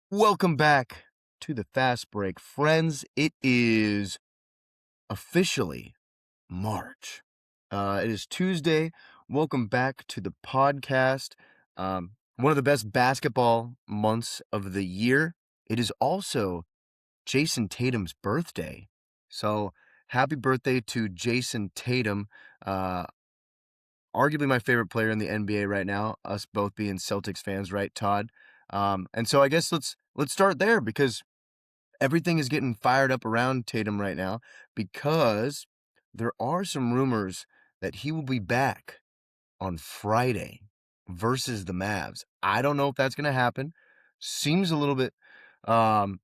Welcome back to the Fast Break. Friends, it is officially March. It is Tuesday. Welcome back to the podcast. One of the best basketball months of the year. It is also Jason Tatum's birthday. So happy birthday to Jason Tatum. Uh, Arguably my favorite player in the NBA right now, us both being Celtics fans, right, Todd? And so I guess let's start there because everything is getting fired up around Tatum right now because there are some rumors that he will be back on Friday versus the Mavs. I don't know if that's going to happen. Seems a little bit um,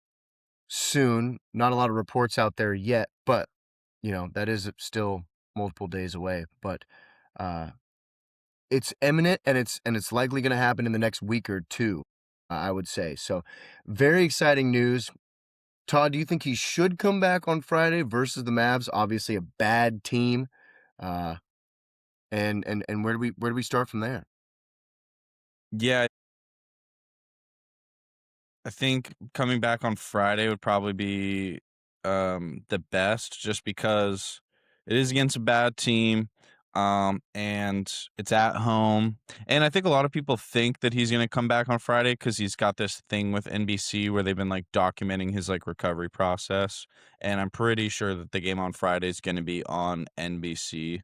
soon. Not a lot of reports out there yet, but that is still multiple days away. But uh, it's imminent, and it's likely going to happen in the next week or two, I would say. So, very exciting news. Todd, do you think he should come back on Friday versus the Mavs? Obviously, a bad team. Uh, and where do we start from there? Yeah, I think coming back on Friday would probably be the best just because it is against a bad team and it's at home. And I think a lot of people think that he's going to come back on Friday cuz he's got this thing with NBC where they've been like documenting his like recovery process, and I'm pretty sure that the game on Friday is going to be on NBC.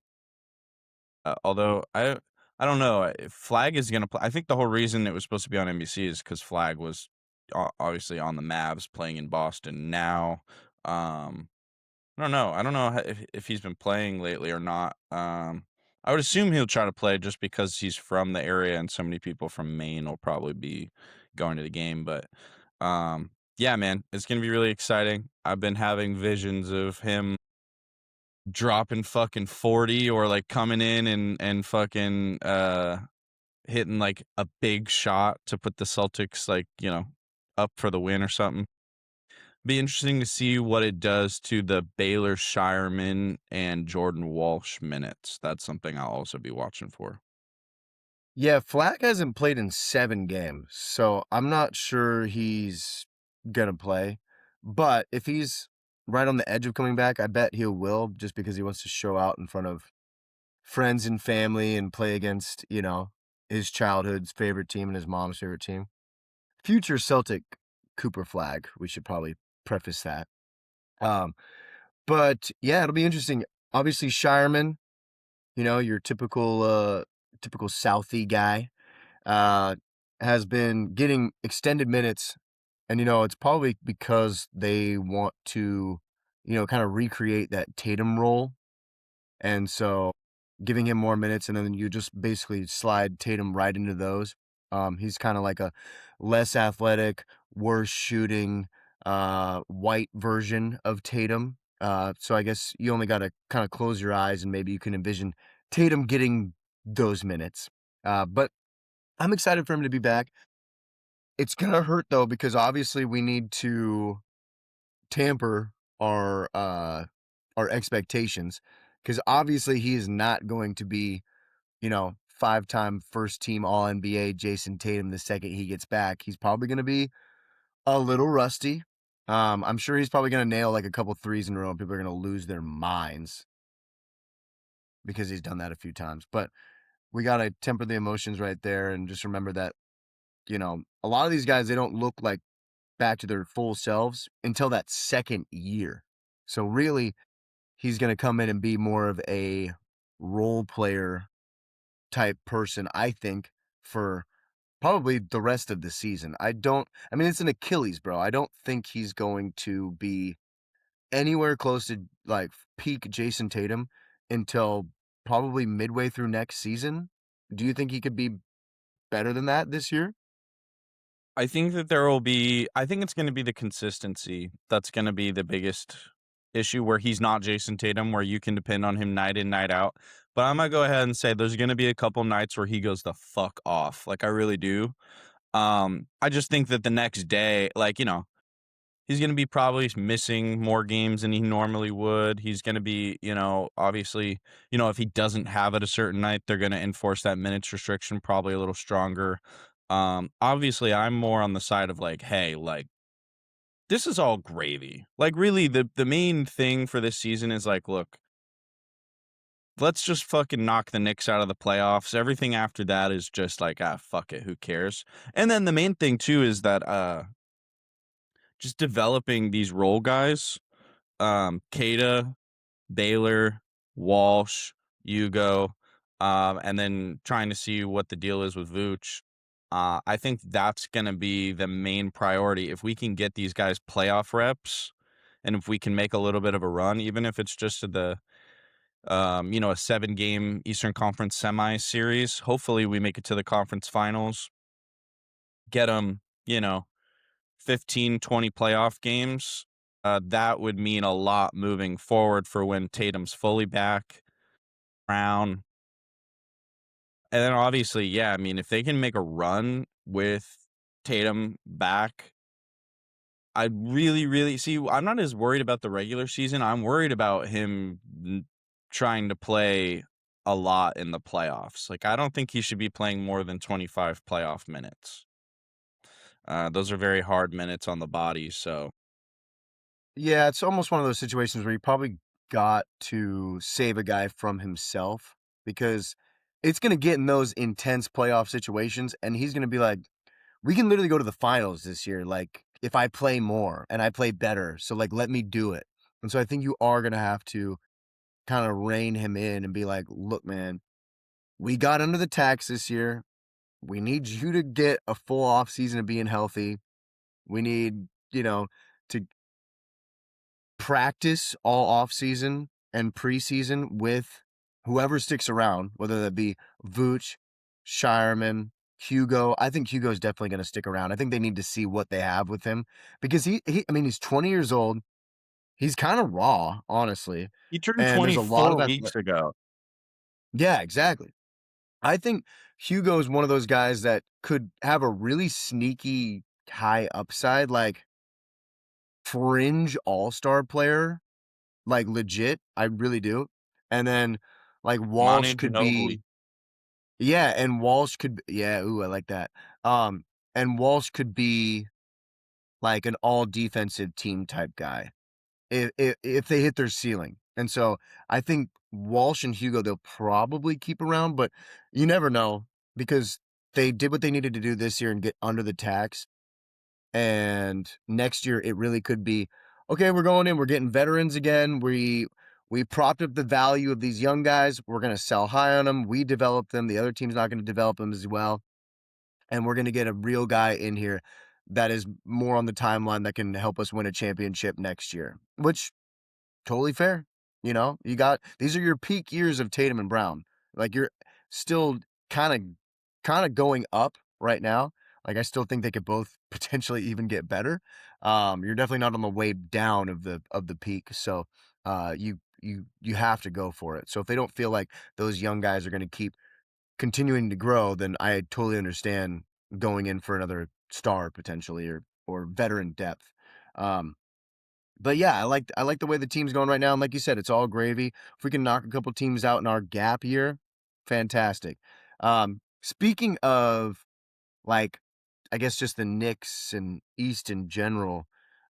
Although I don't know if Flag is gonna play. I think the whole reason it was supposed to be on NBC is because Flag was obviously on the Mavs playing in Boston. Now, I don't know. I don't know if he's been playing lately or not. I would assume he'll try to play just because he's from the area and so many people from Maine will probably be going to the game. But yeah, man, it's gonna be really exciting. I've been having visions of him dropping fucking 40 or like coming in and fucking hitting like a big shot to put the Celtics like, up for the win or something. Be interesting to see what it does to the Baylor Shireman and Jordan Walsh minutes. That's something I'll also be watching for. Yeah, Flag hasn't played in 7 games, so I'm not sure he's gonna play. But if he's right on the edge of coming back, I bet he will, just because he wants to show out in front of friends and family and play against, his childhood's favorite team and his mom's favorite team. Future Celtic Cooper Flag, we should probably preface that. Um, but yeah, it'll be interesting. Obviously, Shireman, your typical Southie guy, uh, has been getting extended minutes, and it's probably because they want to, kind of recreate that Tatum role, and so giving him more minutes, and then you just basically slide Tatum right into those. He's kind of like a less athletic, worse shooting, white version of Tatum. So I guess you only got to kind of close your eyes and maybe you can envision Tatum getting those minutes. But I'm excited for him to be back. It's gonna hurt though because obviously we need to tamper our expectations because obviously he is not going to be, 5-time first team All NBA Jason Tatum the second he gets back. He's probably going to be a little rusty. I'm sure he's probably going to nail like a couple threes in a row and people are going to lose their minds because he's done that a few times. But we got to temper the emotions right there and just remember that, a lot of these guys, they don't look like back to their full selves until that second year. So really, he's going to come in and be more of a role player type person, I think, for probably the rest of the season. I mean, it's an Achilles, bro. I don't think he's going to be anywhere close to like peak Jason Tatum until probably midway through next season. Do you think he could be better than that this year? I think that I think it's going to be the consistency that's going to be the biggest issue where he's not Jason Tatum, where you can depend on him night in, night out. But I'm going to go ahead and say there's going to be a couple nights where he goes the fuck off. Like, I really do. I just think that the next day, like, he's going to be probably missing more games than he normally would. He's going to be, obviously, if he doesn't have it a certain night, they're going to enforce that minutes restriction probably a little stronger. Obviously, I'm more on the side of like, hey, like this is all gravy. Like, really, the main thing for this season is like, look, let's just fucking knock the Knicks out of the playoffs. Everything after that is just like, ah, fuck it, who cares? And then the main thing too is that just developing these role guys, Kata, Baylor, Walsh, Hugo, and then trying to see what the deal is with Vooch. I think that's going to be the main priority. If we can get these guys playoff reps, and if we can make a little bit of a run, even if it's just to the, a 7-game Eastern Conference semi series, hopefully we make it to the conference finals, get them, 15, 20 playoff games. That would mean a lot moving forward for when Tatum's fully back. Brown. And then obviously, yeah, I mean, if they can make a run with Tatum back, I really, really see. I'm not as worried about the regular season. I'm worried about him trying to play a lot in the playoffs. Like, I don't think he should be playing more than 25 playoff minutes. Those are very hard minutes on the body. So, Yeah, it's almost one of those situations where you probably got to save a guy from himself because it's going to get in those intense playoff situations, and he's going to be like, we can literally go to the finals this year. Like, if I play more and I play better, so like, let me do it. And so I think you are going to have to kind of rein him in and be like, look, man, we got under the tax this year. We need you to get a full off season of being healthy. We need, to practice all off season and preseason with whoever sticks around, whether that be Vooch, Shireman, Hugo. I think Hugo's definitely going to stick around. I think they need to see what they have with him because I mean, he's 20 years old. He's kind of raw, honestly. he turned And there's a lot of 24 that. weeks ago. Yeah, exactly. I think Hugo is one of those guys that could have a really sneaky high upside, like fringe all-star player, like legit. I really do. And then like Manu Walsh could Ginobili. be, yeah, and Walsh could, yeah, ooh, I like that. And Walsh could be like an all defensive team type guy if they hit their ceiling. And so I think Walsh and Hugo they'll probably keep around, but you never know because they did what they needed to do this year and get under the tax. And next year it really could be okay. We're going in. We're getting veterans again. We propped up the value of these young guys. We're going to sell high on them. We develop them. The other team's not going to develop them as well, and we're going to get a real guy in here that is more on the timeline that can help us win a championship next year. Which totally fair. You got these are your peak years of Tatum and Brown. Like you're still kind of going up right now. Like I still think they could both potentially even get better. You're definitely not on the way down of the peak. So you have to go for it. So if they don't feel like those young guys are going to keep continuing to grow, then I totally understand going in for another star potentially or veteran depth. Um, but yeah, I like the way the team's going right now, and like you said, it's all gravy. If we can knock a couple teams out in our gap year, fantastic. Speaking of, like, I guess just the Knicks and East in general,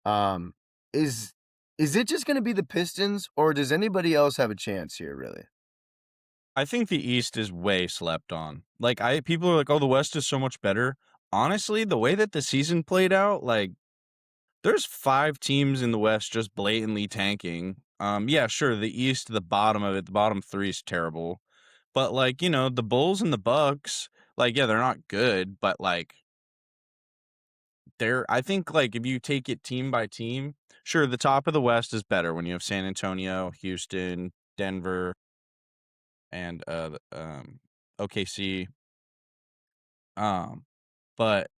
um, is is it just gonna be the Pistons, or does anybody else have a chance here, really? I think the East is way slept on. Like people are like, "Oh, the West is so much better." Honestly, the way that the season played out, like there's 5 teams in the West just blatantly tanking. Yeah, sure, the East, the bottom of it, the bottom 3 is terrible. But like, the Bulls and the Bucks, like yeah, they're not good, but like I think like if you take it team by team, sure, the top of the West is better when you have San Antonio, Houston, Denver, and OKC. Um, but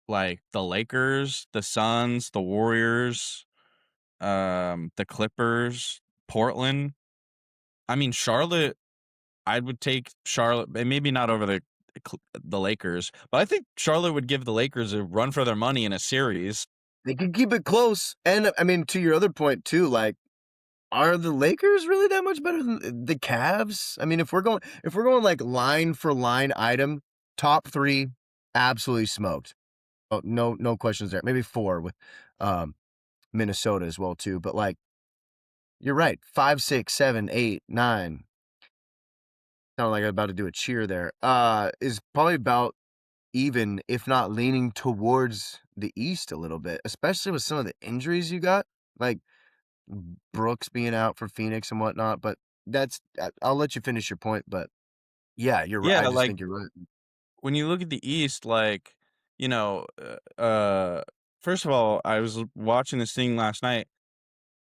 like the Lakers, the Suns, the Warriors, the Clippers, Portland. I mean, Charlotte. I would take Charlotte, and maybe not over the Lakers, but I think Charlotte would give the Lakers a run for their money in a series. They can keep it close, and I mean, to your other point too, like, are the Lakers really that much better than the Cavs? I mean, if we're going like line for line item top 3, absolutely smoked. Oh, no questions there. Maybe 4 with, Minnesota as well too, but, like, you're right, 5, 6, 7, 8, 9. Sounded like I'm about to do a cheer there, is probably about even, if not leaning towards the East a little bit, especially with some of the injuries you got, like Brooks being out for Phoenix and whatnot, but I'll let you finish your point, but yeah, you're right. Yeah, I just like think you're right. when you look at the East, like, first of all, I was watching this thing last night.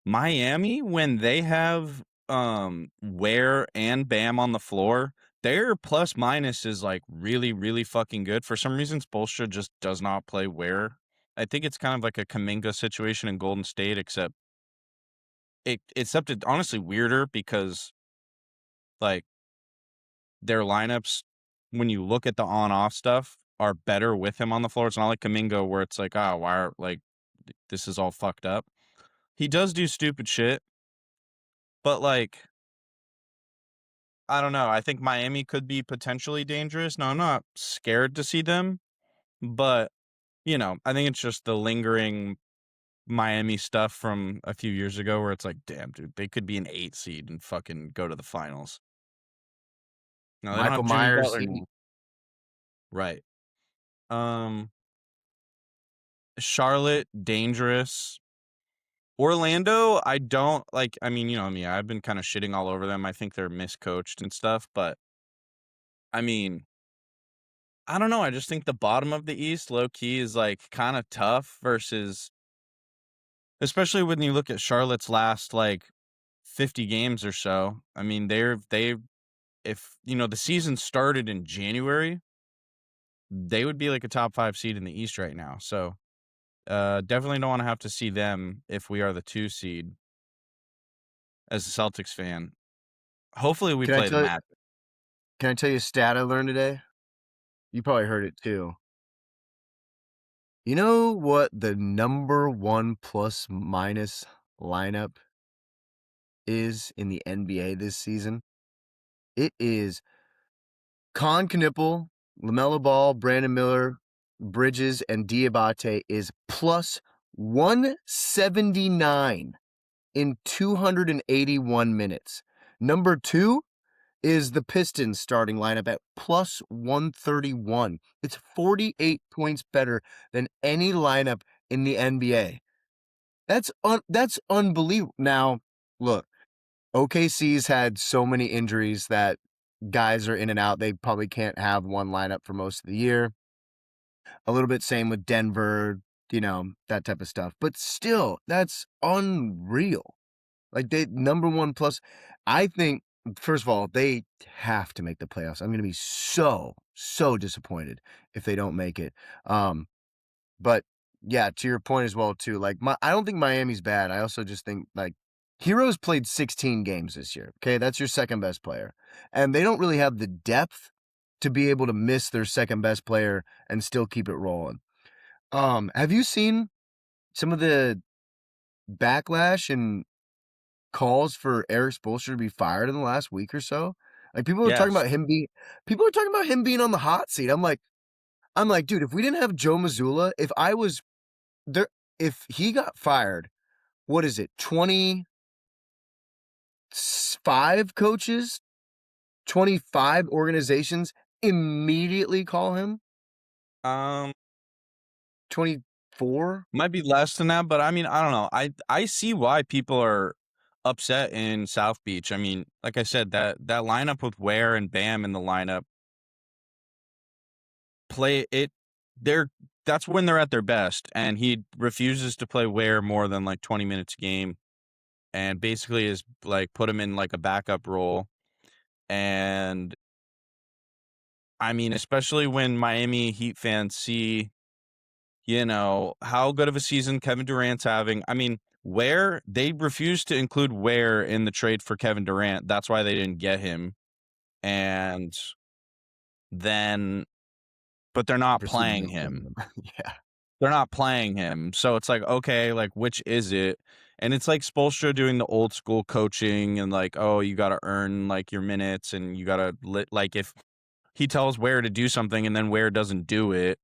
Miami, when they have Ware and Bam on the floor, their plus minus is like really, really fucking good. For some reason, Spoelstra just does not play Ware. I think it's kind of like a Kaminga situation in Golden State, except it's honestly weirder because like their lineups, when you look at the on-off stuff, are better with him on the floor. It's not like Kaminga where it's like, oh, why are like this is all fucked up. He does do stupid shit, but like I don't know. I think Miami could be potentially dangerous. Now I'm not scared to see them, but I think it's just the lingering Miami stuff from a few years ago where it's like, damn, dude, they could be an 8 seed and fucking go to the finals. No, they don't Michael have Jimmy Myers, Butler now. Right. Um Charlotte, dangerous. Orlando, I don't like. I mean, you know me, I've been kind of shitting all over them. I think they're miscoached and stuff, but I mean, I don't know. I just think the bottom of the East, low key, is like kind of tough versus, especially when you look at Charlotte's last like 50 games or so. I mean, if the season started in January, they would be like a top 5 seed in the East right now. So definitely don't want to have to see them if we are the 2 seed as a Celtics fan. Hopefully we can I play the tell Magic. can I tell you a stat I learned today? You probably heard it too. You know what the number 1 plus minus lineup is in the NBA this season? It is Kon Knueppel, LaMelo Ball, Brandon Miller, Bridges, and Diabate is plus 179 in 281 minutes. Number 2 is the Pistons starting lineup at plus 131. It's 48 points better than any lineup in the NBA. That's unbelievable. Now, look, OKC's had so many injuries that guys are in and out. They probably can't have one lineup for most of the year. A little bit same with Denver, that type of stuff. But still, that's unreal. Like they number 1 plus. I think first of all, they have to make the playoffs. I'm going to be so disappointed if they don't make it. But yeah, to your point as well too. Like I don't think Miami's bad. I also just think like Heroes played 16 games this year. Okay, that's your second best player. And they don't really have the depth to be able to miss their second best player and still keep it rolling. Have you seen some of the backlash and calls for Eric Spoelstra to be fired in the last week or so? Like Yes. people are talking about him being on the hot seat. I'm like, dude, if we didn't have Joe Mazzulla, if I was there, if he got fired, what is it? 25 coaches, 25 organizations immediately call him. Um, 24. might be less than that, but I mean, I don't know. I see why people are upset in South Beach. I mean, like I said, that lineup with Ware and Bam in the lineup play it. They're That's when they're at their best, and he refuses to play Ware more than like 20 minutes a game, and basically is like put him in like a backup role. And I mean, especially when Miami Heat fans see how good of a season Kevin Durant's having. I mean, Ware, they refused to include Ware in the trade for Kevin Durant. That's why they didn't get him. And then, but they're not Proceed to playing make him. Kevin. Yeah. They're not playing him. So it's like, okay, like, which is it? And it's like Spoelstra doing the old school coaching and like, oh, you got to earn like your minutes and you got to, like, if he tells Ware to do something and then Ware doesn't do it,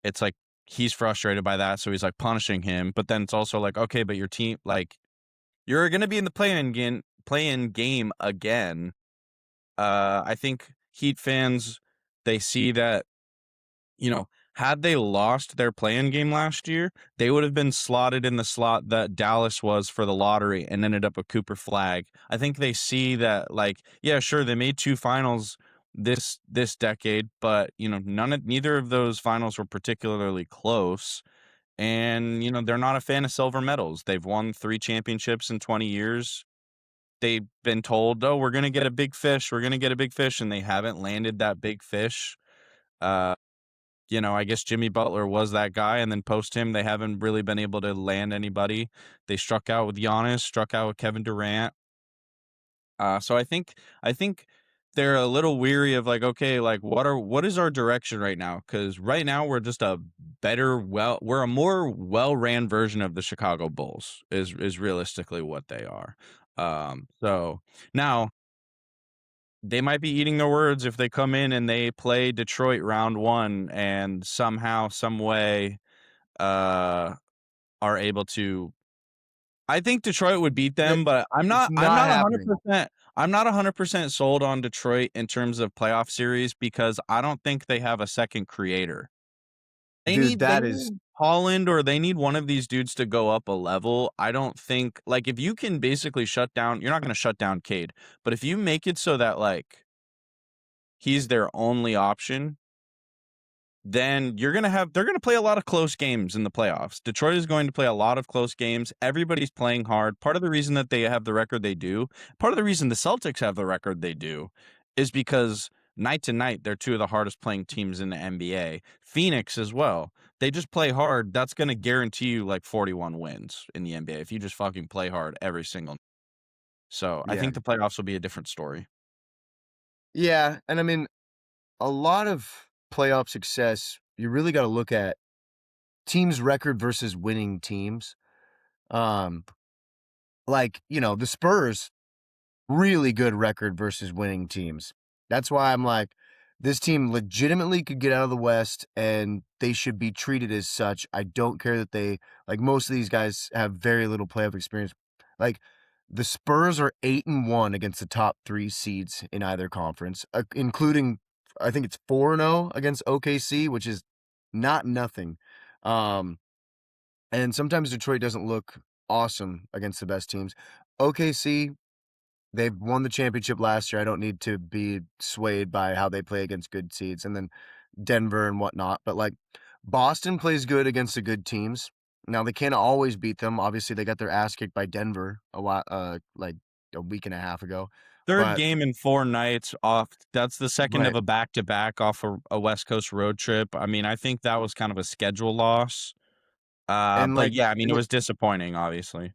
it's like he's frustrated by that, so he's like punishing him. But then it's also like, okay, but your team, like, you're gonna be in the play-in game again. I think Heat fans, they see that, you know, had they lost their play-in game last year, they would have been slotted in the slot that Dallas was for the lottery and ended up with Cooper Flag. I think they see that, like, yeah, sure, they made 2 finals this decade, but, you know, neither of those finals were particularly close. And, you know, they're not a fan of silver medals. They've won 3 championships in 20 years. They've been told, "Oh, we're gonna get a big fish. We're gonna get a big fish," and they haven't landed that big fish. Uh, you know, I guess Jimmy Butler was that guy, and then post him, they haven't really been able to land anybody. They struck out with Giannis, struck out with Kevin Durant. So I think they're a little weary of, like, okay, like, what is our direction right now? Because right now we're just we're a more well-ran version of the Chicago Bulls is realistically what they are. So now they might be eating their words if they come in and they play Detroit round 1 and somehow, some way, uh, are able to. I think Detroit would beat That them, but I'm it's not I'm not not happening. 100% I'm not 100% sold on Detroit in terms of playoff series because I don't think they have a second creator. Dude, They that is need Holland, or they need one of these dudes to go up a level. I don't think, like, if you can basically shut down, you're not gonna shut down Cade, but if you make it so that, like, he's their only option, then they're gonna play a lot of close games in the playoffs. Detroit is going to play a lot of close games. Everybody's playing hard. Part of the reason that they have the record they do, part of the reason the Celtics have the record they do, is because night to night, they're 2 of the hardest playing teams in the NBA. Phoenix as well. They just play hard. That's gonna guarantee you, like, 41 wins in the NBA if you just fucking play hard every single. So, I yeah. think the playoffs will be a different story. Yeah, and I mean, a lot of playoff success, you really gotta look at teams' record versus winning teams. Um, like, the Spurs, really good record versus winning teams. That's why I'm like, this team legitimately could get out of the West and they should be treated as such. I don't care that most of these guys have very little playoff experience. Like, the Spurs are 8-1 against the top 3 seeds in either conference, including, I think it's 4-0 against OKC, which is not nothing. Um, and sometimes Detroit doesn't look awesome against the best teams. OKC, they've won the championship last year. I don't need to be swayed by how they play against good seeds, and then Denver and whatnot. But like, Boston plays good against the good teams. Now they can't always beat them. Obviously, they got their ass kicked by Denver like a week and a half ago. 3rd But game in 4 nights off. That's the second of right, a back-to-back off a West Coast road trip. I mean, I think that was kind of a schedule loss. and But like, yeah, I mean, it was disappointing, obviously.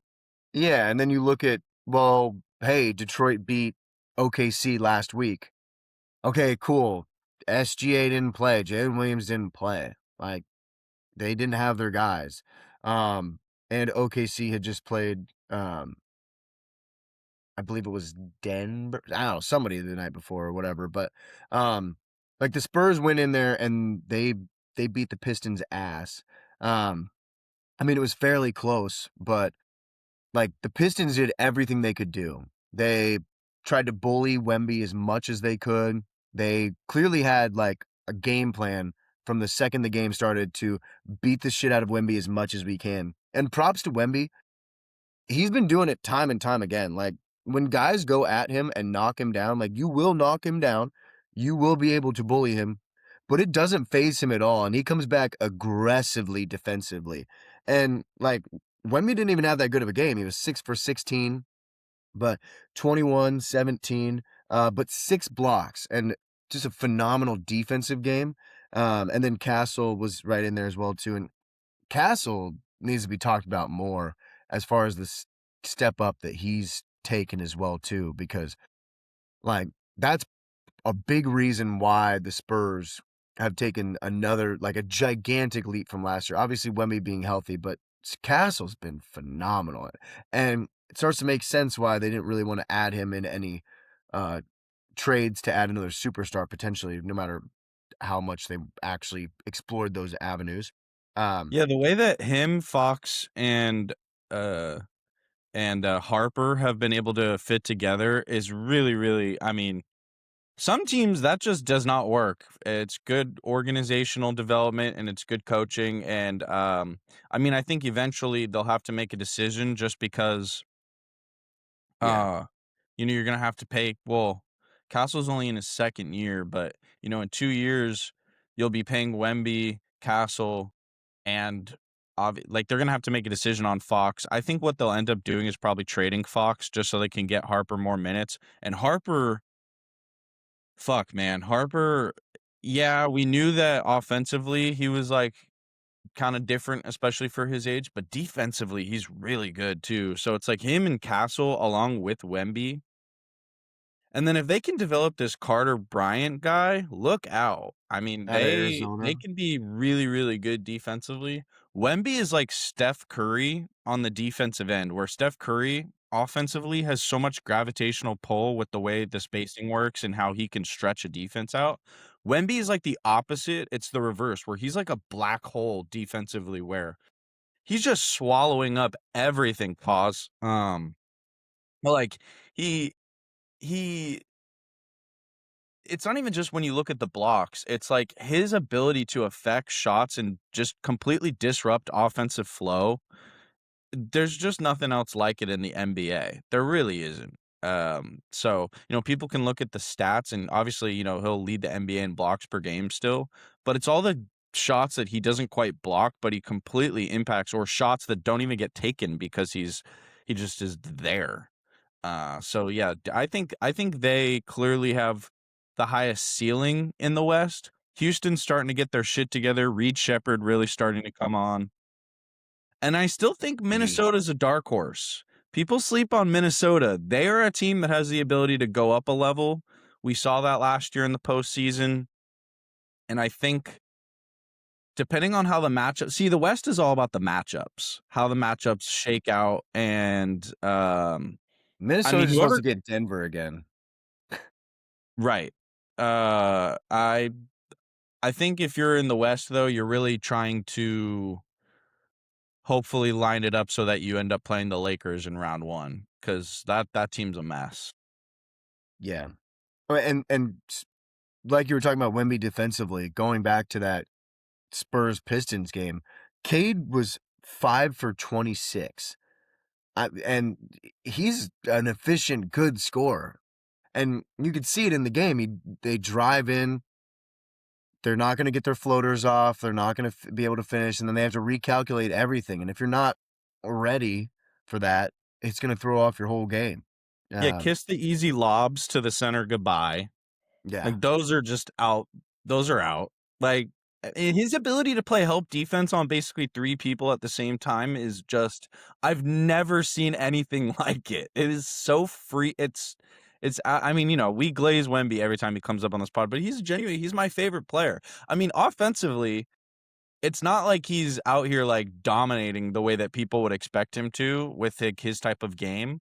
yeah, and then you look at, well, hey, Detroit beat OKC last week. Okay, cool. SGA didn't play. Jalen Williams didn't play. Like, they didn't have their guys. Um, and OKC had just played, I believe it was Denver. I don't know, somebody the night before or whatever. But like, the Spurs went in there and they beat the Pistons ass. Um, I mean, it was fairly close, but like, the Pistons did everything they could do. They tried to bully Wemby as much as they could. They clearly had like a game plan from the second the game started to beat the shit out of Wemby as much as we can. And props to Wemby. He's been doing it time and time again. Like, when guys go at him and knock him down, like, you will knock him down. You will be able to bully him, but it doesn't phase him at all. And he comes back aggressively defensively. And like, Wemby didn't even have that good of a game. He was 6 for 16, but 21, 17, but 6 blocks and just a phenomenal defensive game. And then Castle was right in there as well too. And Castle needs to be talked about more as far as this step up that he's taken as well too, because like, that's a big reason why the Spurs have taken another, like, a gigantic leap from last year. Obviously, Wemby being healthy, but Castle's been phenomenal, and it starts to make sense why they didn't really want to add him in any uh trades to add another superstar potentially, no matter how much they actually explored those avenues. Um, Yeah, the way that him, Fox, uh Harper have been able to fit together is really, really, I mean, some teams that just does not work. It's good organizational development and it's good coaching. And I mean, I think eventually they'll have to make a decision just because yeah, uh you're gonna have to pay. Well, Castle's only in his second year, but in 2 years you'll be paying Wemby, Castle, and like they're gonna have to make a decision on Fox. I think what they'll end up doing is probably trading Fox just so they can get Harper more minutes. And Harper, fuck man, Harper, yeah, we knew that offensively he was like kind of different, especially for his age, but defensively he's really good too. So it's like him and Castle along with Wemby. And then if they can develop this Carter Bryant guy, look out. I mean, at they Arizona. can be really, really good defensively. Wemby is like Steph Curry on the defensive end, where Steph Curry offensively has so much gravitational pull with the way the spacing works and how he can stretch a defense out. Wemby is like the opposite. It's the reverse, where he's like a black hole defensively, where he's just swallowing up everything. Pause. But like he he it's not even just when you look at the blocks, it's like his ability to affect shots and just completely disrupt offensive flow. There's just nothing else like it in the NBA. There really isn't. So, people can look at the stats and obviously, he'll lead the NBA in blocks per game still, but it's all the shots that he doesn't quite block, but he completely impacts, or shots that don't even get taken because he just is there. So yeah, I think they clearly have the highest ceiling in the West. Houston's starting to get their shit together. Reed Shepherd really starting to come on. And I still think Mhm. Minnesota's a dark horse. People sleep on Minnesota. They are a team that has the ability to go up a level. We saw that last year in the postseason. And I think depending on how the matchup, see, the West is all about the matchups, how the matchups shake out. And I Minnesota mean, just wants whoever. to get Denver again. Right. Uh, I I think if you're in the West though, you're really trying to hopefully line it up so that you end up playing the Lakers in round 1 cuz that team's a mess. Yeah. And like you were talking about Wemby defensively, going back to that Spurs Pistons game, Cade was 5 for 26. And he's an efficient, good scorer. And you could see it in the game. They drive in, they're not going to get their floaters off, they're not going to be able to finish, and then they have to recalculate everything. And if you're not ready for that, it's going to throw off your whole game. Yeah, Um, kiss the easy lobs to the center goodbye. yeah, Like those are just out. Those are out. Like and his ability to play help defense on basically 3 people at the same time is just I've never seen anything like it. It is so free. I mean, we glaze Wemby every time he comes up on this pod, but he's my favorite player. I mean, offensively, it's not like he's out here like dominating the way that people would expect him to with like, his type of game,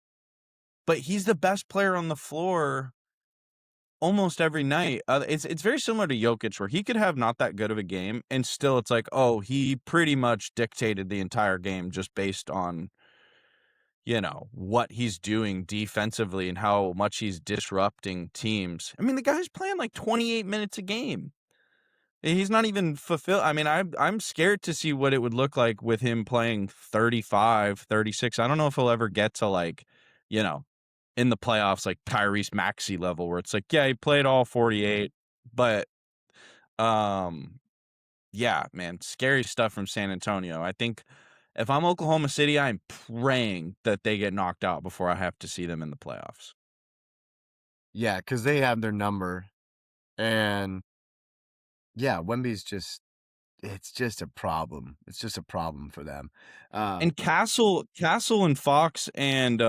but he's the best player on the floor almost every night. It's very similar to Jokic, where he could have not that good of a game, and still it's like, oh, he pretty much dictated the entire game just based on what he's doing defensively and how much he's disrupting teams. I mean, the guy's playing like 28 minutes a game. He's not even fulfilled. I mean, I'm scared to see what it would look like with him playing 35, 36. I don't know if he'll ever get to like, you know, in the playoffs, like Tyrese Maxey level, where it's like, yeah, he played all 48, but um, yeah, man, scary stuff from San Antonio. I think if I'm Oklahoma City, I'm praying that they get knocked out before I have to see them in the playoffs. yeah, because they have their number. And yeah, Wemby's just, it's just a problem. It's just a problem for them. And Castle and Fox and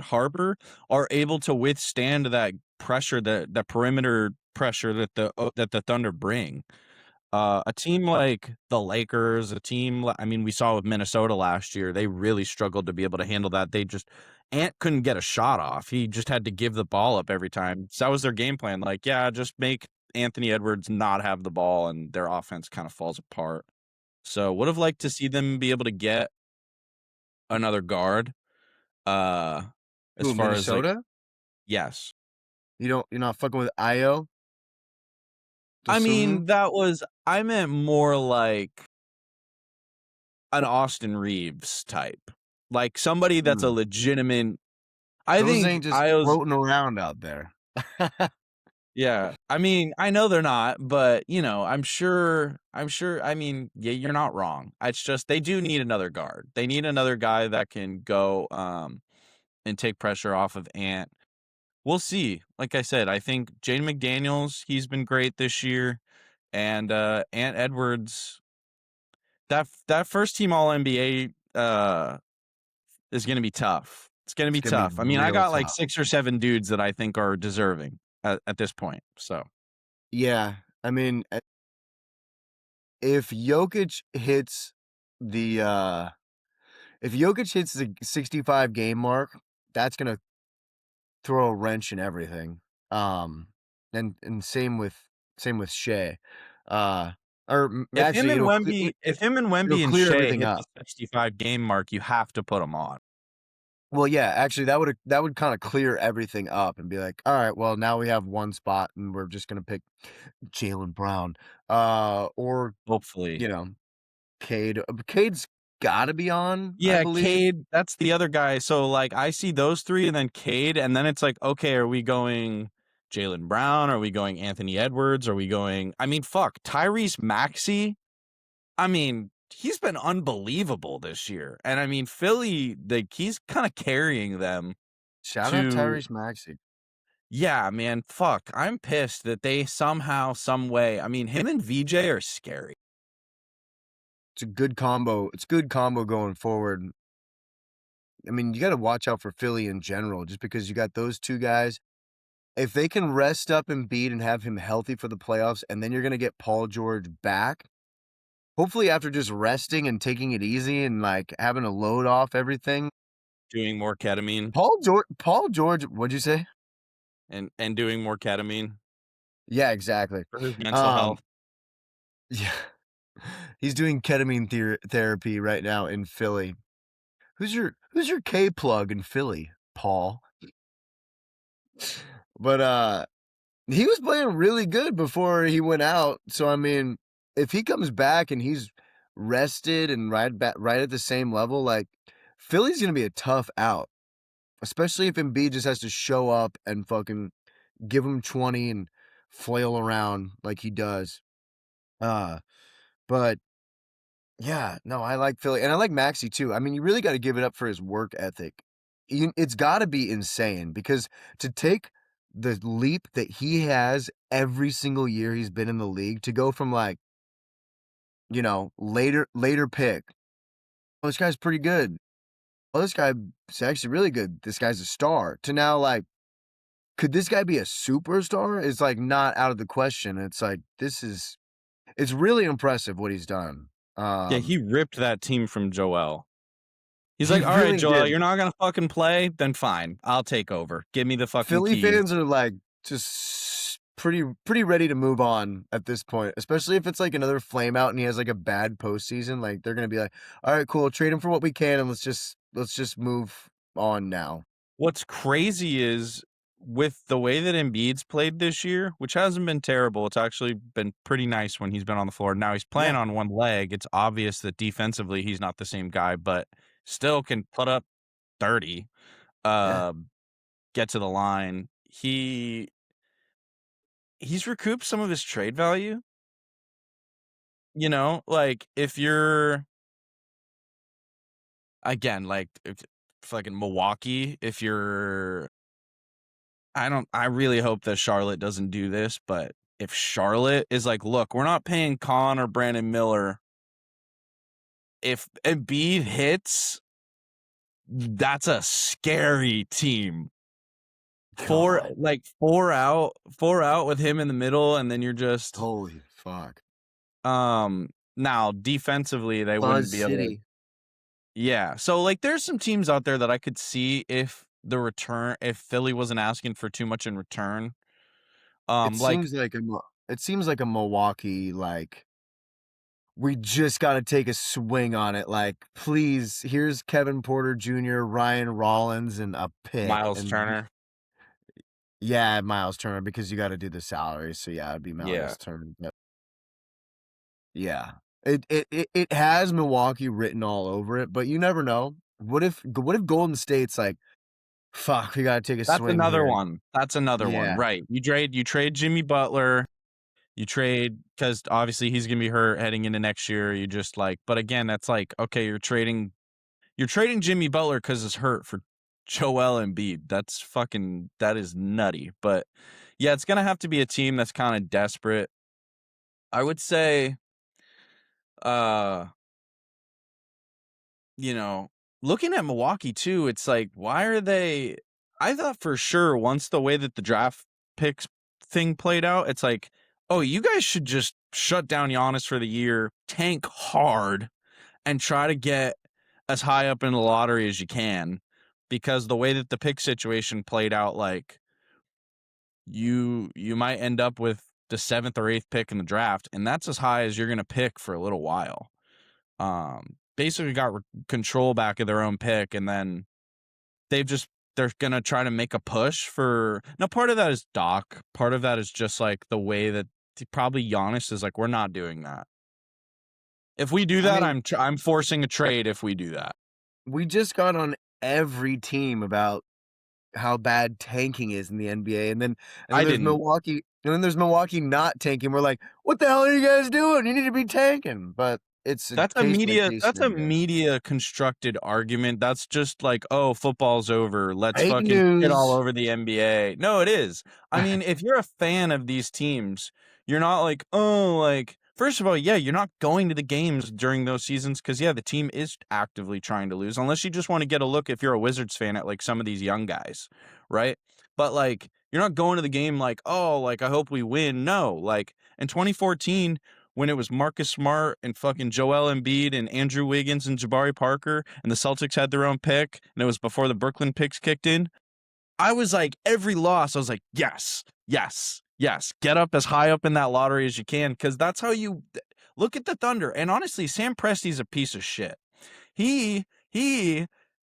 Harbor are able to withstand that pressure, that perimeter pressure that the Thunder bring. A team like the Lakers, I mean, we saw with Minnesota last year, they really struggled to be able to handle that. Ant couldn't get a shot off. He just had to give the ball up every time. So that was their game plan. Like, yeah, just make Anthony Edwards not have the ball and their offense kind of falls apart. So would have liked to see them be able to get another guard. Uh as Ooh, far as like Minnesota? yes. You're not fucking with Io, I Dosunmu? mean, I meant more like an Austin Reeves type. Like somebody that's a Mm. legitimate I Those think ain't just Io's floating around out there. yeah. I mean, I know they're not, but I'm sure I mean, yeah, you're not wrong. It's just they do need another guard. They need another guy that can go and take pressure off of Ant. We'll see. Like I said, I think Jaden McDaniels, he's been great this year. And Ant Edwards, that first team all NBA is gonna be tough. It's gonna It's be gonna be tough. I mean, I real got like tough. 6 or 7 dudes that I think are deserving at this point. So Yeah, I mean, if Jokic hits the, uh if Jokic hits the 65 game mark, that's gonna throw a wrench in everything. Um, and same with Shea. Uh, actually, If him and it'll Wemby and clear Shea everything hit the up. 65 game mark, you have to put them on. Well, yeah, actually, that would kinda clear everything up and be like, "Alright, well, now we have 1 spot, and we're just gonna pick Jaylen Brown." Or, Hopefully. you know, Cade. Cade's gotta be on, I Yeah, believe. Cade, that's the other guy. So, like, I see those 3 and then Cade, and then it's like, okay, are we going Jaylen Brown? Are we going Anthony Edwards? Are we going I mean, fuck, Tyrese Maxey? I mean, he's been unbelievable this year. And I mean, Philly, like, he's kinda carrying them Shout out to Tyrese Maxey. yeah, man, fuck, I'm pissed that they somehow, some way I mean, him and VJ are scary. It's a good combo going forward. I mean, you gotta watch out for Philly in general just because you got those 2 guys. If they can rest up Embiid and have him healthy for the playoffs, and then you're gonna get Paul George back, hopefully after just resting and taking it easy and, like, having to load off everything. Doing more ketamine Paul George what'd you say? and doing more ketamine Yeah, exactly. for his mental Um, health. yeah. He's doing ketamine therapy right now in Philly. Who's your K plug in Philly, Paul? But, he was playing really good before he went out, so, I mean, if he comes back and he's rested and right at the same level, like, Philly's gonna be a tough out, especially if Embiid just has to show up and fucking give him 20 and flail around like he does. Uh, but yeah, no, I like Philly, and I like Maxey too. I mean, you really gotta give it up for his work ethic. It's gotta be insane because to take the leap that he has every single year he's been in the league to go from, like, later pick, "Oh, this guy's pretty good. Oh, this guy is actually really good. This guy's a star," to now, like, could this guy be a superstar? It's, like, not out of the question. It's like, it's really impressive what he's done. Yeah, Um, he ripped that team from Joel. He's he like, "All right, really Joel, did. you're not gonna fucking play? Then fine, I'll take over. Give me the fucking Philly keys." fans are, like, just pretty ready to move on at this point, especially if it's, like, another flame out and he has, like, a bad postseason, like, they're gonna be like, "Alright, cool, trade him for what we can, and let's just move on now." What's crazy is with the way that Embiid's played this year, which hasn't been terrible, it's actually been pretty nice when he's been on the floor. Now he's playing Yeah, on one leg. It's obvious that defensively he's not the same guy, but still can put up 30, yeah, uh, get to the line. He's recouped some of his trade value. You know, like if you're again, like if fucking Milwaukee, if you're I really hope that Charlotte doesn't do this, but if Charlotte is like, "Look, we're not paying Kon or Brandon Miller. If Embiid hits, that's a scary team." 4 God, like 4 out with him in the middle, and then you're just holy fuck. now defensively, they wouldn't Buzz be able to City. Yeah, so, like, there's some teams out there that I could see if Philly wasn't asking for too much in return. It Like seems like a Mil it seems like a Milwaukee, like, we just gotta take a swing on it, like, "Please, here's Kevin Porter Jr., Ryan Rollins, and a pick," Miles and Turner. yeah, Miles Turner, because you gotta do the salary, so yeah, it'd be Yeah. Miles Turner, but yeah. It has Milwaukee written all over it, but you never know. What if Golden State's like, "Fuck, we gotta take a That's swing another here." one. That's another one, Yeah. right. You trade Jimmy Butler, you trade because obviously he's gonna be hurt heading into next year, you just, like but again, that's like, okay, you're trading Jimmy Butler because it's hurt for Joel Embiid. That is nutty, but, yeah, it's gonna have to be a team that's kinda desperate. I would say, uh, you know, looking at Milwaukee too, it's like, why are they I thought for sure once the way that the draft picks thing played out, it's like, "Oh, you guys should just shut down Giannis for the year, tank hard, and try to get as high up in the lottery as you can," because the way that the pick situation played out, like, you might end up with the 7th or 8th pick in the draft, and that's as high as you're gonna pick for a little while. Basically got control back of their own pick, and then they've just they're gonna try to make a push for now. Part of that is Doc. Part of that is just like the way that probably Giannis is like, we're not doing that. If we do I that, mean, I'm forcing a trade. If we do that, we just got on every team about how bad tanking is in the NBA, and then I there's didn't. Milwaukee not tanking. We're like, "What the hell are you guys doing? You need to be tanking." But it's a case by case That's a scenario. media constructed argument. That's just like, "Oh, football's over. Let's Fake fucking shit all news. over the NBA." No, it is. I mean, if you're a fan of these teams, you're not like, "Oh," like first of all, yeah, you're not going to the games during those seasons because yeah, the team is actively trying to lose unless you just wanna get a look if you're a Wizards fan at, like, some of these young guys, right? But, like, you're not going to the game like, "Oh, like, I hope we win." No, like, in 2014 when it was Marcus Smart and fucking Joel Embiid and Andrew Wiggins and Jabari Parker, and the Celtics had their own pick, and it was before the Brooklyn picks kicked in. I was like, every loss, I was like, yes, yes, yes. Get up as high up in that lottery as you can, because that's how you look at the Thunder. And honestly, Sam Presti's a piece of shit. He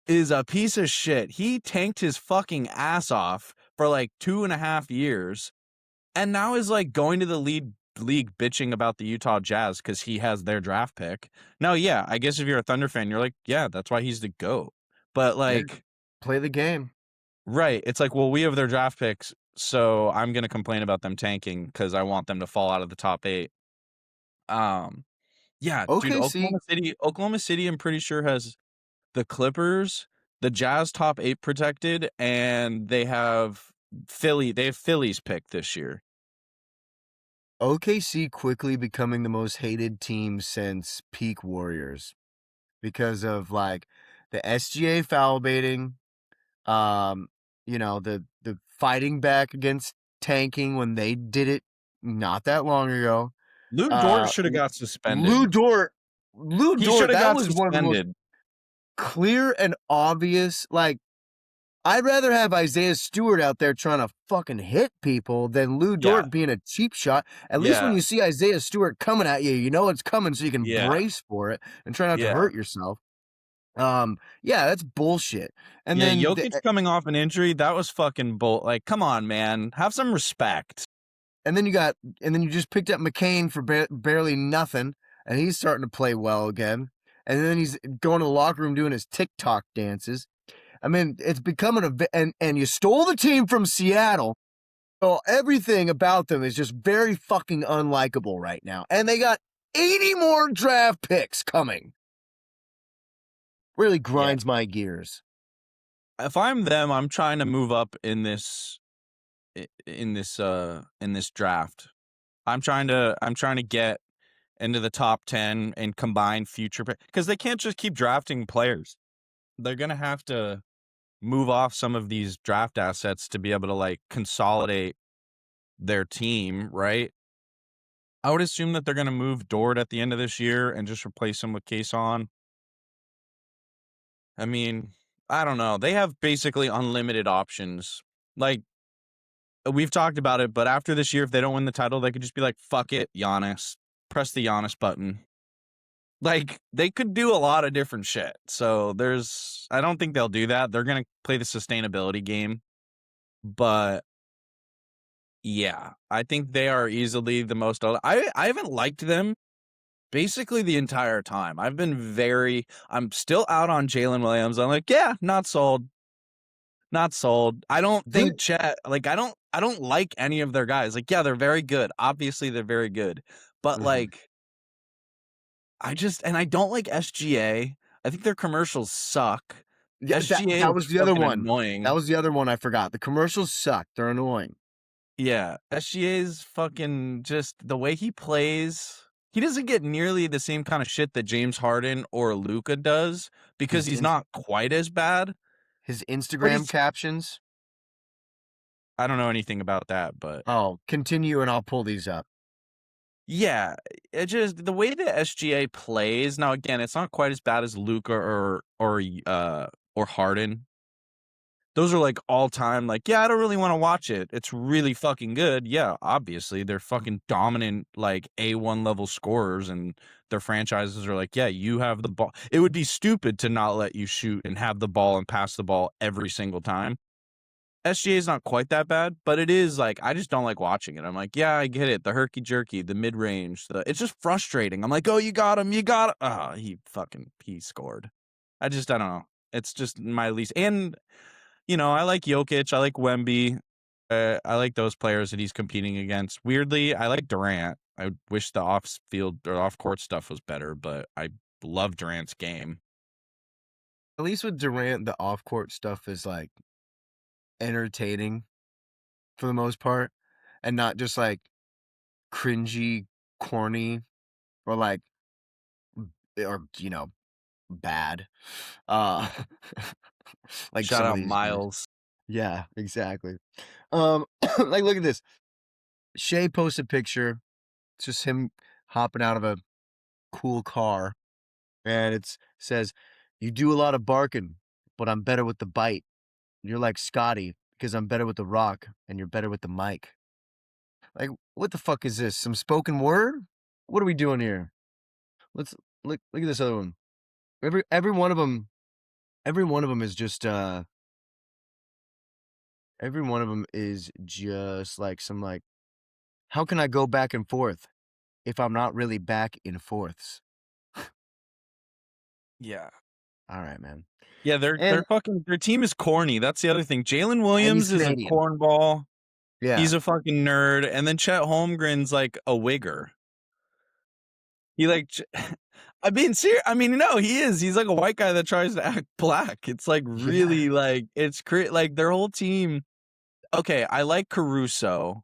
is a piece of shit. He tanked his fucking ass off for like 2.5 years and now is like going to the league bitching about the Utah Jazz because he has their draft pick. Now, yeah, I guess if you're a Thunder fan, you're like, yeah, that's why he's the GOAT. But Yeah, like, play the game. right, it's like, well, we have their draft picks, so I'm gonna complain about them tanking because I want them to fall out of the top 8. Um, yeah, dude, OKC Oklahoma City, I'm pretty sure has the Clippers, the Jazz top 8 protected, and they have Philly's pick this year. OKC quickly becoming the most hated team since peak Warriors because of, like, the SGA foul baiting, um, the fighting back against tanking when they did it not that long ago. Lou Dort Uh, should have L got suspended. Lou Dort Lou He should Dort, have that got was one of the most suspended. clear and obvious, like, I'd rather have Isaiah Stewart out there trying to fucking hit people than Lou Yeah, Dort being a cheap shot. At least when yeah, you see Isaiah Stewart coming at you, you know it's coming so you can yeah, brace for it and try not to yeah. hurt yourself. Yeah, that's bullshit. And Yeah, then Jokic coming off an injury, that was fucking like, come on, man. Have some respect. and then you got and then you just picked up McCain for barely nothing, and he's starting to play well again. And then he's going to the locker room doing his TikTok dances. I mean, it's becoming and you stole the team from Seattle. So everything about them is just very fucking unlikable right now. And they got 80 more draft picks coming. Really Yeah. grinds my gears. If I'm them, I'm trying to move up in this draft. I'm trying to get into the top 10 and combine future because they can't just keep drafting players. They're gonna have to move off some of these draft assets to be able to like consolidate their team, right? I would assume that they're gonna move Dort at the end of this year and just replace him with Kason. I mean, I don't know. They have basically unlimited options. Like, we've talked about it, but after this year, if they don't win the title, they could just be like, "Fuck it, Giannis." Press the Giannis button. Like, they could do a lot of different shit. So I don't think they'll do that. They're gonna play the sustainability game. But yeah, I think they are easily the most. I haven't liked them basically the entire time. I'm still out on Jalen Williams. I'm like, yeah, not sold. Not sold. I don't They think Chet, like, I don't like any of their guys. Like, yeah, they're very good. Obviously, they're very good. But Mhm. like, I don't like SGA. I think their commercials suck. Yeah, SGA that is was the other fucking one. That annoying. was the other one I forgot. The commercials suck. They're annoying. Yeah, SGA is fucking just the way he plays. He doesn't get nearly the same kind of shit that James Harden or Luca does because His he's ins not quite as bad, his but Instagram he's captions. I don't know anything about that, but Oh, continue and I'll pull these up. yeah, it just the way that SGA plays. Now again, it's not quite as bad as Luca or Harden. Those are like all time, like, yeah, I don't really want to watch it. It's really fucking good. Yeah, obviously they're fucking dominant, like A1 level scorers, and their franchises are like, yeah, you have the ball. It would be stupid to not let you shoot and have the ball and pass the ball every single time. SGA is not quite that bad, but it is like I just don't like watching it. I'm like, yeah, I get it. The herky jerky, the mid range, it's just frustrating. I'm like, oh, you got him, you got him. Oh, he scored. I don't know. It's just my least. And I like Jokic, I like Wemby, I like those players that he's competing against. Weirdly, I like Durant. I wish the off field or off court stuff was better, but I love Durant's game. At least with Durant, the off court stuff is like entertaining for the most part, and not just like cringy, corny, or like or bad. Uh like Shout some of out these guys. Miles. Yeah, exactly. Like look at this. Shay posts a picture. It's just him hopping out of a cool car, and it says, "You do a lot of barking, but I'm better with the bite. You're like Scotty because I'm better with the rock, and you're better with the mic." Like, what the fuck is this? Some spoken word? What are we doing here? Let's look at this other one. Every one of them, every one of them is just every one of them is just like some like, how can I go back and forth if I'm not really back in fourths? Yeah. All right, man. Yeah, they're And fucking their team is corny. That's the other thing. Jalen and he's Williams is a Canadian. cornball. Yeah. He's a fucking nerd, and then Chet Holmgren's like a wigger. He like I mean, I mean, no, he is. He's like a white guy that tries to act black. It's like Yeah. really like like their whole team. Okay, I like Caruso,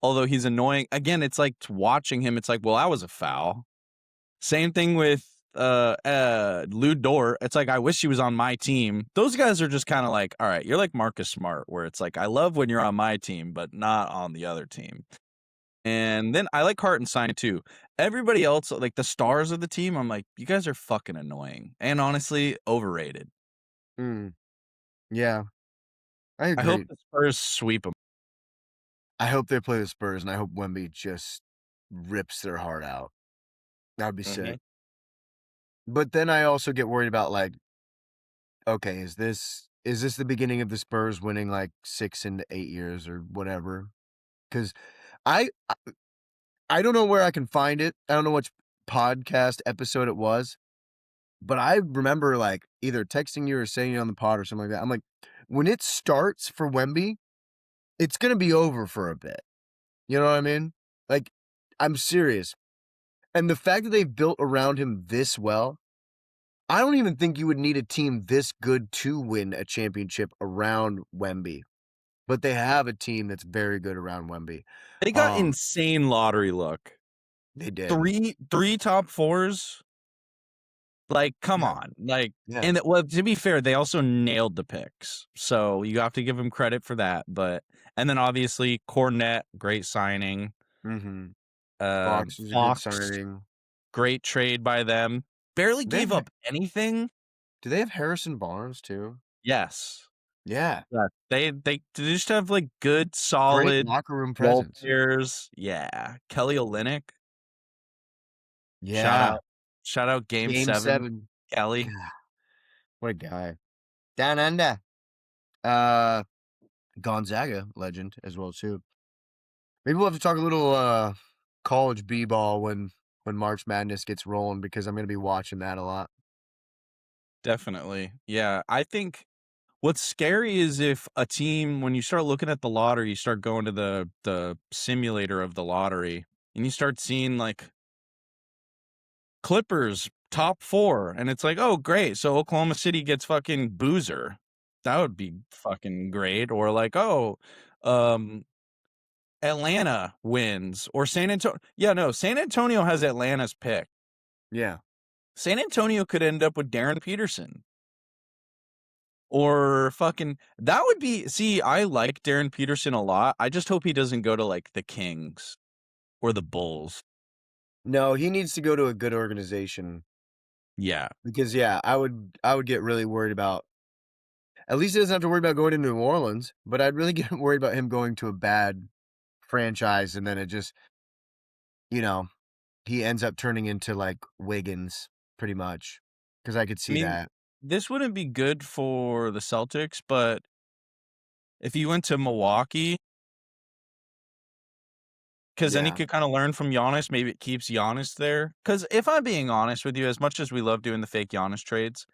although he's annoying. Again, it's like watching him. It's like, well, that was a foul. Same thing with Lou Dort. It's like I wish he was on my team. Those guys are just kind of like, all right, you're like Marcus Smart, where it's like I love when you're on my team, but not on the other team. And then I like Hartenstein too. Everybody else, like the stars of the team, I'm like, you guys are fucking annoying and honestly overrated. Mm, yeah, I I hope agree. the Spurs sweep them. I hope they play the Spurs, and I hope Wemby just rips their heart out. That'd be Mhm. sick. But then I also get worried about like, okay, is this the beginning of the Spurs winning like 6 into 8 years or whatever? Because I I don't know where I can find it. I don't know which podcast episode it was, but I remember like either texting you or saying it on the pod or something like that. I'm like, when it starts for Wemby, it's gonna be over for a bit. You know what I mean? Like, I'm serious. And the fact that they've built around him this well, I don't even think you would need a team this good to win a championship around Wemby. But they have a team that's very good around Wemby. They got Um, insane lottery luck. they did. Three top fours. Like, come Yeah, on. Like, yeah. and well, to be fair, they also nailed the picks. So you have to give them credit for that. But and then obviously Cornette, great signing. Mhm. Fox was a good Fox, signing. great trade by them. Barely They gave ha up anything. Do they have Harrison Barnes too? Yes. Yeah, Yeah. They just have, like, good, great solid locker room role presence. players. Yeah. Kelly Olynyk, shout Yeah, out shout out game game 7, 7. Kelly. God, what a guy. Down under. Uh, Gonzaga legend as well too. Maybe we'll have to talk a little, college b-ball when March Madness gets rolling because I'm gonna be watching that a lot. Definitely. Yeah, I think what's scary is if a team when you start looking at the lottery, you start going to the simulator of the lottery, and you start seeing, like, Clippers top 4, and it's like, "Oh, great, so Oklahoma City gets fucking Boozer." That would be fucking great, or like, "Oh, um, Atlanta wins," or San Antonio. Yeah, no, San Antonio has Atlanta's pick. Yeah. San Antonio could end up with Darren Peterson. Or fucking that would be see, I like Darren Peterson a lot. I just hope he doesn't go to, like, the Kings or the Bulls. No, he needs to go to a good organization Yeah. because, yeah, I would get really worried about at least he doesn't have to worry about going to New Orleans, but I'd really get worried about him going to a bad franchise and then it just, you know, he ends up turning into, like, Wiggins pretty much because I could I see mean, that. this wouldn't be good for the Celtics, but if he went to Milwaukee, because then he Yeah. could kinda learn from Giannis, maybe it keeps Giannis there. Because if I'm being honest with you, as much as we love doing the fake Giannis trades,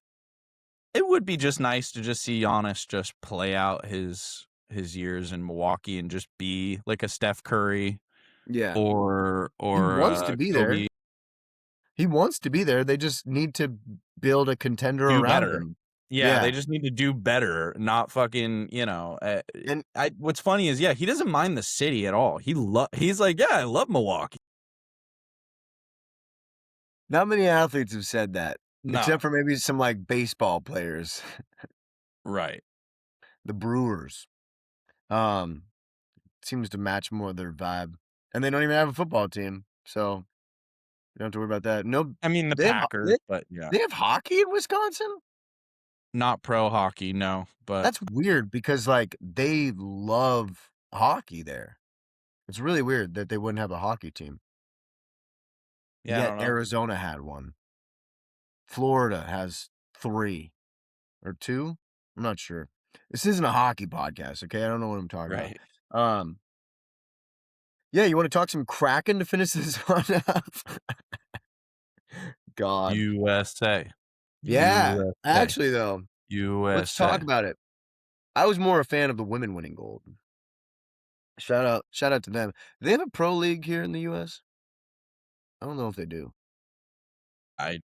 it would be just nice to just see Giannis just play out his years in Milwaukee and just be like a Steph Curry Yeah. or He wants to be there. Kobe. He wants to be there, they just need to build a contender Do around better. him. Yeah, they Yeah, just need to do better, not fucking, and I what's funny is, yeah, he doesn't mind the city at all. He's like, "Yeah, I love Milwaukee." not many athletes have said that, except No. for maybe some, like, baseball players, Right. the Brewers. Um, seems to match more their vibe, and they don't even have a football team, so you don't have to worry about that. No, I mean, the they have ho Packers, but yeah. they have hockey in Wisconsin? Not pro hockey, no, but That's weird because, like, they love hockey there. It's really weird that they wouldn't have a hockey team, yeah, I yet don't know. Arizona had one. Florida has 3 or 2? I'm not sure. This isn't a hockey podcast, okay? I don't know what I'm talking about. Right. Um, yeah, you wanna talk some Kraken to finish this one up? God. USA. Yeah, USA. actually, though, let's talk USA. about it. I was more a fan of the women winning gold. Shout out to them. Do they have a pro league here in the US? I don't know if they do. I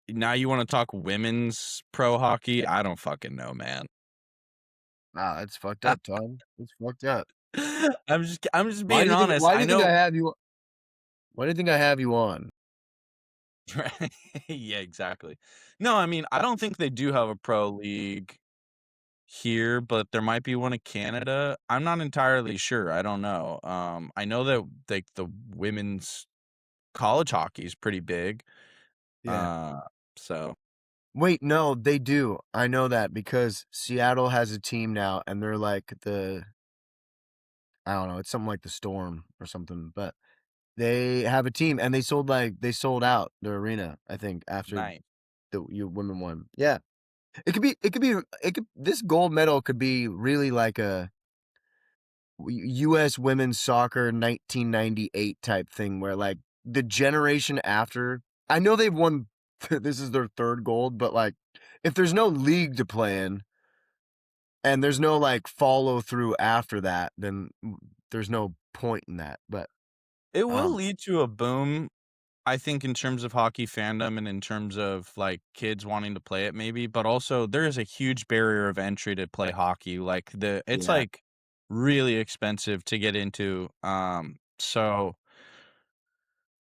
Now you wanna talk women's pro hockey? I don't fucking know, man. Nah, it's fucked up, Tom. It's fucked up. I'm just being honest. Why do I you think know. I have you why do you think I have you on? Right. Yeah, exactly. No, I mean, I don't think they do have a pro league here, but there might be one in Canada. I'm not entirely sure. I don't know. I know that like the women's college hockey is pretty big. Yeah. Uh, so Wait, no, they do. I know that because Seattle has a team now, and they're like I don't know, it's something like the Storm or something, but they have a team, and they sold out their arena, I think, after nice. the you women won. Yeah. It could this gold medal could be really like a US women's soccer 1998 type thing where, like, the generation after I know they've won this is their 3rd gold, but, like, if there's no league to play in and there's no, like, follow through after that, then there's no point in that, but, It will um lead to a boom, I think, in terms of hockey fandom and in terms of like kids wanting to play it, maybe. But also, there is a huge barrier of entry to play hockey. Like it's yeah, like really expensive to get into. So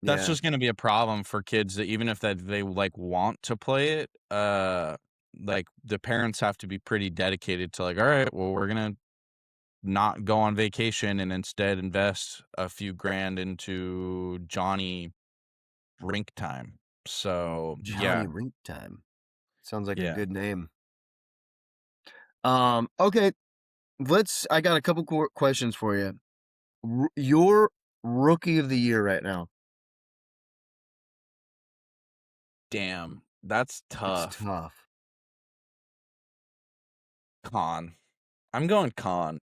that's yeah, just gonna be a problem for kids that even if that they, like, want to play it, like, the parents have to be pretty dedicated to, like, "Alright, well, we're gonna not go on vacation and instead invest a few grand into Johnny rink time." So, yeah. Johnny Rink time. Sounds like a Yeah. good name. Okay, I got a couple questions for you. Your rookie of the year right now. Damn, that's It's tough. tough. Con. I'm going Con.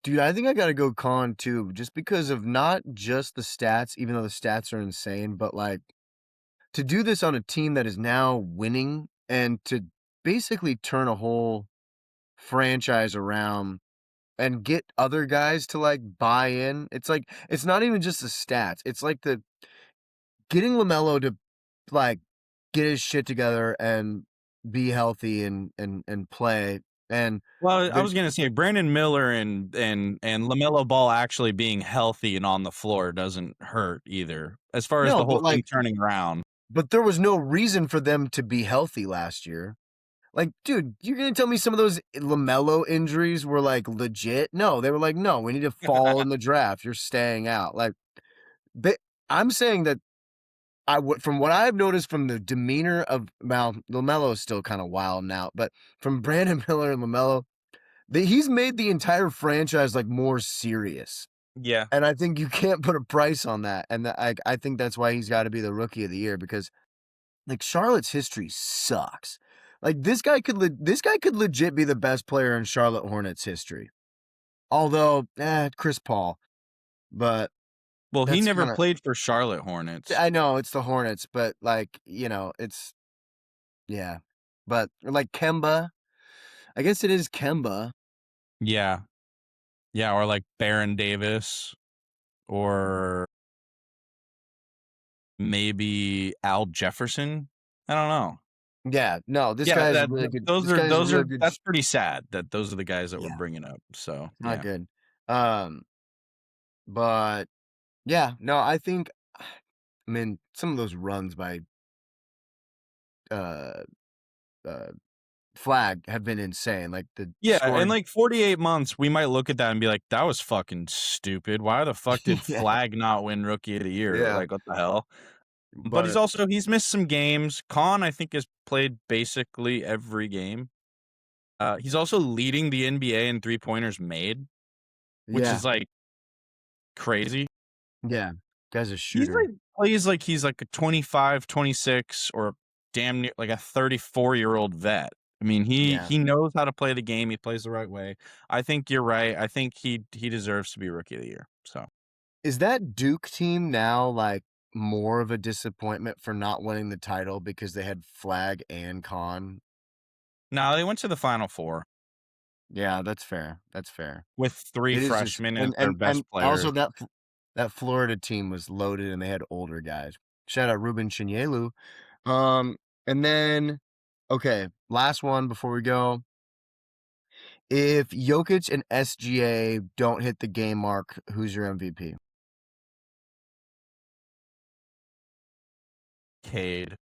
Dude, I think I gotta go Kon too, just because of not just the stats, even though the stats are insane, but like to do this on a team that is now winning and to basically turn a whole franchise around and get other guys to like buy in. It's like it's not even just the stats. It's like the getting LaMelo to like get his shit together and be healthy and play. And Well, I the was gonna say Brandon Miller and LaMelo Ball actually being healthy and on the floor doesn't hurt either, as far as no, the but whole thing like turning around. but there was no reason for them to be healthy last year. Like, dude, you're gonna tell me some of those LaMelo injuries were like legit? No, they were like, no, we need to fall in the draft. You're staying out. Like, but I'm saying that from what I've noticed from the demeanor of LaMelo is still kind of wild now, but from Brandon Miller and LaMelo, he's made the entire franchise like more serious. Yeah. And I think you can't put a price on that. And I think that's why he's got to be the rookie of the year because like Charlotte's history sucks. Like this guy could legit be the best player in Charlotte Hornets history. Although, Chris Paul, but Well, he that's never kind of played for Charlotte Hornets. I know it's the Hornets, but like it's yeah, but like Kemba, I guess it is Kemba. Yeah. Yeah, or like Baron Davis or maybe Al Jefferson. I don't know. Yeah, no, this Yeah, guy's a that really th good. those This are guy's a those real are good. that's pretty sad that those are the guys that we're Yeah, bringing up. So, not yeah. good. Um, but yeah, no, I think. I mean, some of those runs by uh uh Flag have been insane. Like the Yeah, in scoring. like 48 months, we might look at that and be like, "That was fucking stupid. Why the fuck did Yeah, Flag not win Rookie of the Year? yeah, Like, what the hell?" But but he's missed some games. Khan, I think, has played basically every game. He's also leading the NBA in three-pointers made, which yeah, is, like, crazy. yeah, guy's a He's, shooter. like plays like he's, like, a 25, 26, or damn near like a 34-year-old vet. I mean, Yeah, he knows how to play the game, he plays the right way. I think you're right. I think he deserves to be Rookie of the Year, so. is that Duke team now like more of a disappointment for not winning the title because they had Flag and Con? No, they went to the Final Four Yeah, that's fair. That's fair. with 3 It is just freshmen as their best and players. also that Florida team was loaded and they had older guys. Shout out Ruben Chinyelu. Um, and then okay, last one before we go. If Jokic and SGA don't hit the game mark, who's your MVP? Cade.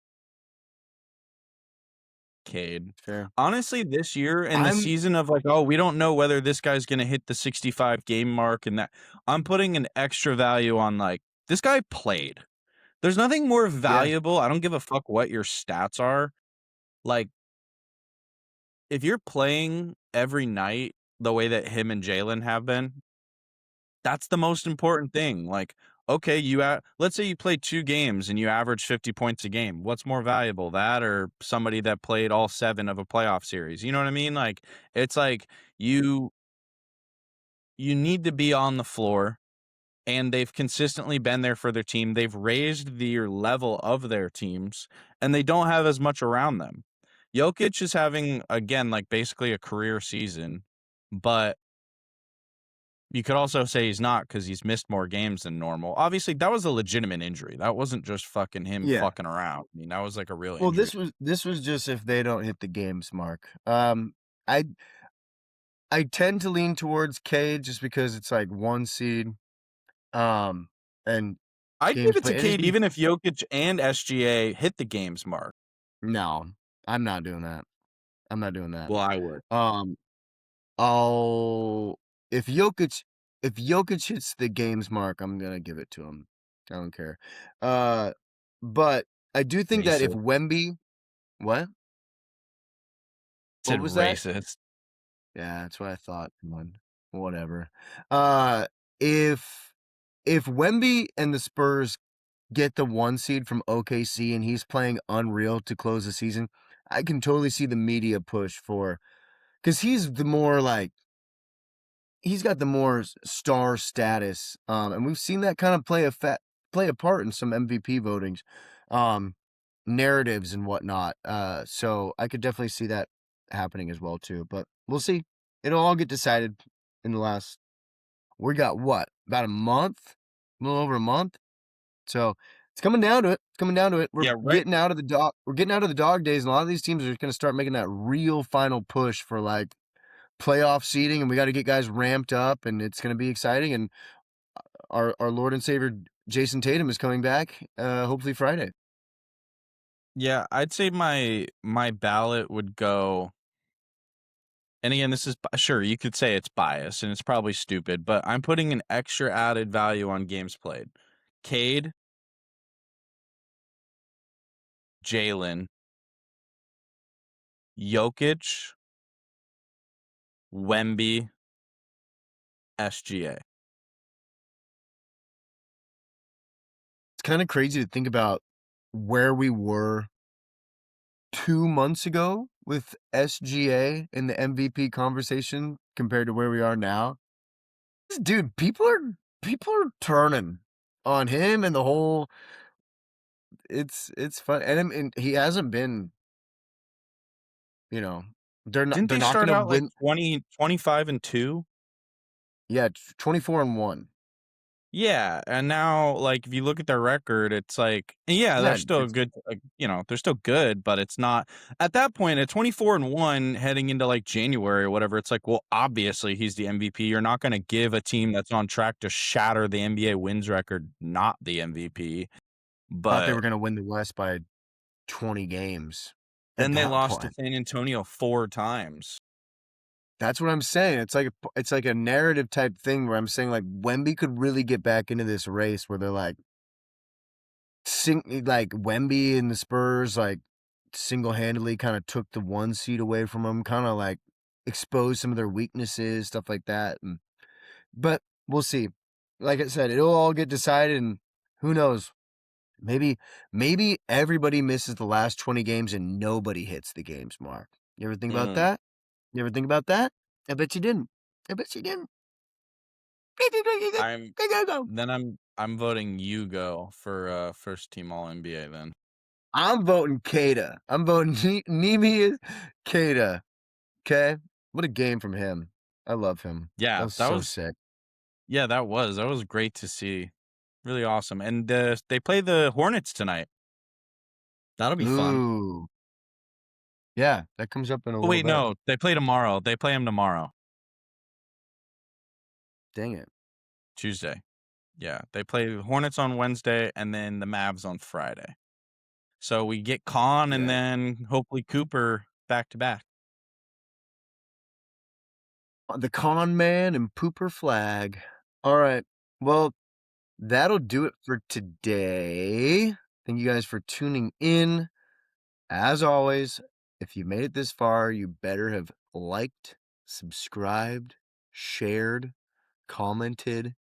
Cade. Fair. Honestly, this year in the I'm season of like, "Oh, we don't know whether this guy's gonna hit the 65 game mark," and that I'm putting an extra value on, like, this guy played. There's nothing more yeah, valuable. I don't give a fuck what your stats are. Like, if you're playing every night the way that him and Jalen have been, that's the most important thing. Like, okay, let's say you play 2 games and you average 50 points a game. What's more valuable, that or somebody that played all 7 of a playoff series? You know what I mean? Like, it's like you you need to be on the floor, and they've consistently been there for their team. They've raised the level of their teams, and they don't have as much around them. Jokic is having, again, like, basically a career season, but you could also say he's not because he's missed more games than normal. Obviously, that was a legitimate injury. That wasn't just fucking him yeah. fucking around. I mean, that was like a real Well, injury. this was just if they don't hit the games mark. I I tend to lean towards Cade just because it's like 1 seed, um, and I'd give games it to played, and it'd Cade be even if Jokic and SGA hit the games mark. no, I'm not doing that. I'm not doing that. Well, I would. Um, I'll if Jokic hits the games mark, I'm gonna give it to him. I don't care. Uh, but I do think that if Basic. Wemby What? What Said was that? racist. Yeah, that's what I thought. Come on. Whatever. Uh, if if Wemby and the Spurs get the 1 seed from OKC and he's playing unreal to close the season, I can totally see the media push for because he's the more like he's got the more star status, and we've seen that kind of play a part in some MVP votings, um, narratives and whatnot. So I could definitely see that happening as well too. But we'll see. It'll all get decided in the last. We got what about a month, a little over a month. So it's coming down to it. It's coming down to it. We're Yeah, right. getting out of the dog. We're getting out of the dog days, and a lot of these teams are going to start making that real final push for like playoff seeding, and we got to get guys ramped up, and it's going to be exciting. And our Lord and Savior Jason Tatum is coming back, hopefully Friday. Yeah, I'd say my ballot would go, and again, this is sure you could say it's biased and it's probably stupid, but I'm putting an extra added value on games played. Cade, Jalen, Jokic, Wemby, SGA. It's kind of crazy to think about where we were 2 months ago with SGA in the MVP conversation compared to where we are now. Dude, people are turning on him and the whole. It's fun, and I mean, he hasn't been. You know, Didn't they're they not start gonna out like win. 20, 25, and 2? Yeah, 24-1. Yeah, and now, like, if you look at their record, it's like, yeah, they're Yeah, still it's good, like, they're still good, but it's not at that point, at 24-1 heading into, like, January or whatever, it's like, well, obviously, he's the MVP. You're not gonna give a team that's on track to shatter the NBA wins record not the MVP, thought they but were gonna win the West by 20 games at then they that lost to point. San Antonio 4 times. That's what I'm saying. It's like a narrative type thing where I'm saying, like, Wemby could really get back into this race where they're, like, Wemby and the Spurs, like, single-handedly kinda took the 1 seed away from them, kinda, like, exposed some of their weaknesses, stuff like that, but we'll see. Like I said, it'll all get decided, and who knows? Maybe maybe everybody misses the last 20 games and nobody hits the games mark. You ever think about Mm, that? You ever think about that? I bet you didn't. I bet you didn't. I'm I'm voting Hugo for, first team All NBA then. I'm voting Kada. I'm voting Nimi Kada. Okay? What a game from him. I love him. That Yeah, was so sick. that was great to see. Really awesome, and, they play the Hornets tonight. That'll be fun. Ooh. Yeah, that comes up in a Oh, little wait, bit. no, they play tomorrow. They play them tomorrow, Dang it. Tuesday. Yeah, they play the Hornets on Wednesday and then the Mavs on Friday. So we get Kon and Yeah. then hopefully Cooper back to back. The con man and pooper flag. All right. Well, that'll do it for today. Thank you guys for tuning in. As always, if you made it this far, you better have liked, subscribed, shared, commented,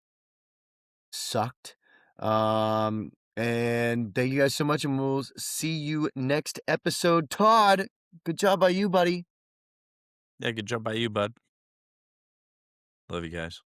sucked. And thank you guys so much, and we'll see you next episode. Todd, good job by you, buddy. Yeah, good job by you, bud. Love you guys.